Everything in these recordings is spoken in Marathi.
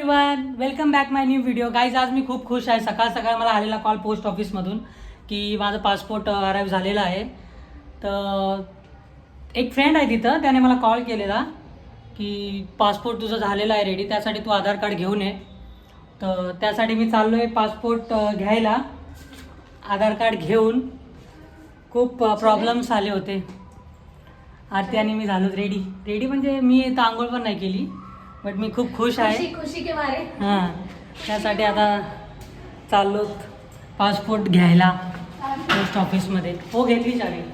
एव्हरीवन, वेलकम बॅक माय न्यू व्हिडिओ. गाईज, आज मी खूप खुश आहे. सकाळ सकाळ मला आलेला कॉल पोस्ट ऑफिसमधून की माझं पासपोर्ट अराईव्ह झालेला आहे. तर एक फ्रेंड आहे तिथं, त्याने मला कॉल केलेला की पासपोर्ट तुझं झालेला आहे रेडी, त्यासाठी तू आधार कार्ड घेऊन ये. तर त्यासाठी मी चाललो आहे पासपोर्ट घ्यायला. आधार कार्ड घेऊन खूप प्रॉब्लेम्स आले होते. आरती आणि मी झालो रेडी म्हणजे मी इथं आंघोळ पण नाही केली, बट मी खूप खुश आहे. खुशी के मारे. हां, त्यासाठी आता चाललो पासपोर्ट घ्यायला पोस्ट ऑफिसमध्ये. हो, घेतली चालेल.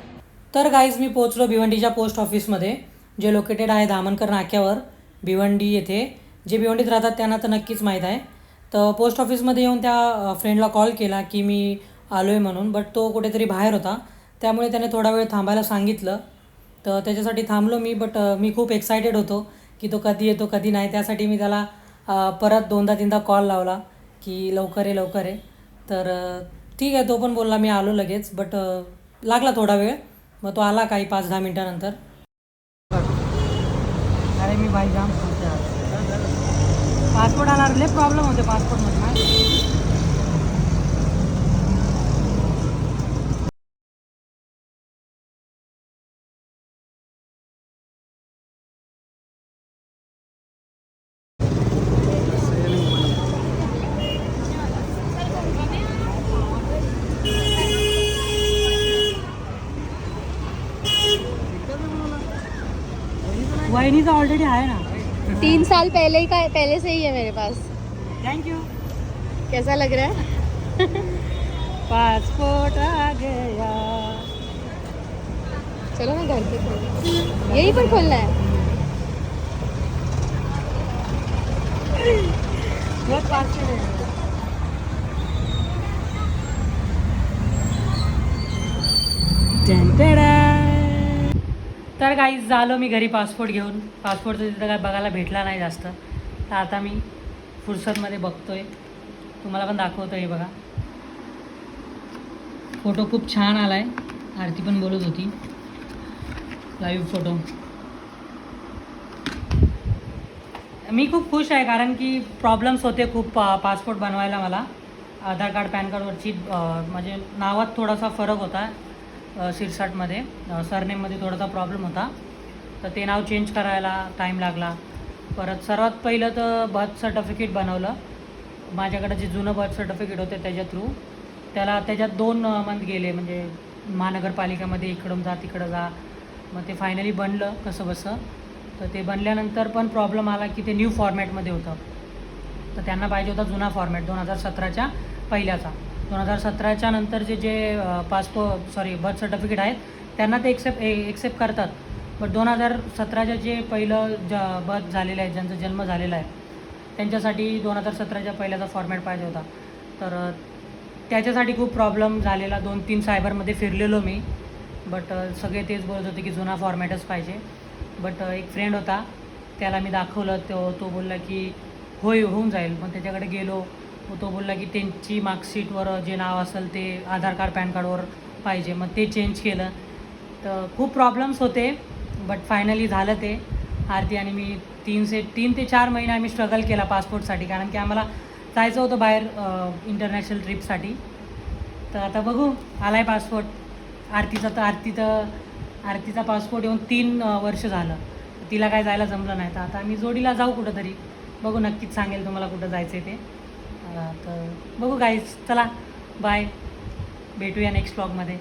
तर गाईज, मी पोचलो भिवंडीच्या पोस्ट ऑफिसमध्ये, जे लोकेटेड आहे धामणकर नाक्यावर भिवंडी येथे. जे भिवंडीत राहतात त्यांना तर नक्कीच माहीत आहे. तर पोस्ट ऑफिसमध्ये येऊन त्या फ्रेंडला कॉल केला की मी आलो आहे म्हणून, बट तो कुठेतरी बाहेर होता, त्यामुळे त्याने थोडा वेळ थांबायला सांगितलं. तर त्याच्यासाठी थांबलो मी, बट मी खूप एक्सायटेड होतो की तो कधी येतो कधी नाही. त्यासाठी मी त्याला परत 2दा-3दा कॉल लावला की लवकर आहे. तर ठीक आहे, तो पण बोलला मी आलो लगेच, बट लागला थोडा वेळ. मग तो आला काही 5-10 मिनटानंतर. अरे मी बाई जाम पासपोर्ट आला, लय प्रॉब्लेम होते पासपोर्टमध्ये ना. वहिनीचा ऑलरेडी आहे ना. 3 साल पहले से ही है मेरे पास. थँक्यू. कैसा लग रहा है? पासपोर्ट आ गया. चलो ना घर पे खोल. यही पर खोलना है. बहुत फास्ट है. तर गाईज, झालो मी घरी पासपोर्ट घेऊन. पासपोर्टचं तिथं काय बघायला भेटला नाही जास्त, तर आता मी फुरसतमध्ये बघतोय, तुम्हाला पण दाखवतो. आहे बघा, फोटो खूप छान आला आहे. आरती पण बोलत होती लाईव्ह फोटो. मी खूप खुश आहे, कारण की प्रॉब्लेम्स होते खूप पासपोर्ट बनवायला मला. आधार कार्ड पॅन कार्डवरची म्हणजे नावात थोडासा फरक होता. शिरसाटमध्ये सरनेममध्ये थोडासा प्रॉब्लेम होता, तर ते नाव चेंज करायला टाईम लागला. परत सर्वात पहिलं तर बर्थ सर्टिफिकेट बनवलं. माझ्याकडे जे जुनं बर्थ सर्टिफिकेट होतं त्याच्या थ्रू, त्याच्यात 2 मंथ गेले, म्हणजे महानगरपालिकेमध्ये इकडून जा तिकडं जा. मग ते फायनली बनलं कसं बसं. तर ते बनल्यानंतर पण प्रॉब्लेम आला की ते न्यू फॉर्मॅटमध्ये होतं. तर त्यांना पाहिजे होता जुना फॉर्मॅट 2017च्या पहिल्याचा. 2017च्या नंतर जे बर्थ सर्टिफिकेट आहेत त्यांना ते एक्सेप्ट करतात. बट 2017च्या जे पहिलं बर्थ झालेलं आहे, ज्यांचा जन्म झालेला आहे, त्यांच्यासाठी 2017च्या पहिल्याचा फॉर्मॅट पाहिजे होता. तर त्याच्यासाठी खूप प्रॉब्लेम झालेला. 2-3 सायबरमध्ये फिरलेलो मी, बट सगळे तेच बोलत होते की जुना फॉर्मॅटच पाहिजे. बट एक फ्रेंड होता, त्याला मी दाखवलं. तो बोलला की होऊन जाईल. मग त्याच्याकडे गेलो, तो बोलला की त्यांची मार्कशीटवर जे नाव असेल ते आधार कार्ड पॅन कार्डवर पाहिजे. मग ते चेंज केलं. तर खूप प्रॉब्लेम्स होते, बट फायनली झालं ते. आरती आणि मी 3 ते 4 महिने आम्ही स्ट्रगल केला पासपोर्टसाठी, कारण की आम्हाला जायचं होतं बाहेर इंटरनॅशनल ट्रिपसाठी. तर आता बघू, आला आहे पासपोर्ट. आरतीचा पासपोर्ट येऊन 3 वर्ष झालं. तिला काय जायला जमलं नाही, तर आता आम्ही जोडीला जाऊ कुठंतरी. बघू, नक्कीच सांगेल तुम्हाला कुठं जायचं आहे ते. तर बघू गाईज, चला बाय, भेटूया नेक्स्ट व्लॉगमध्ये.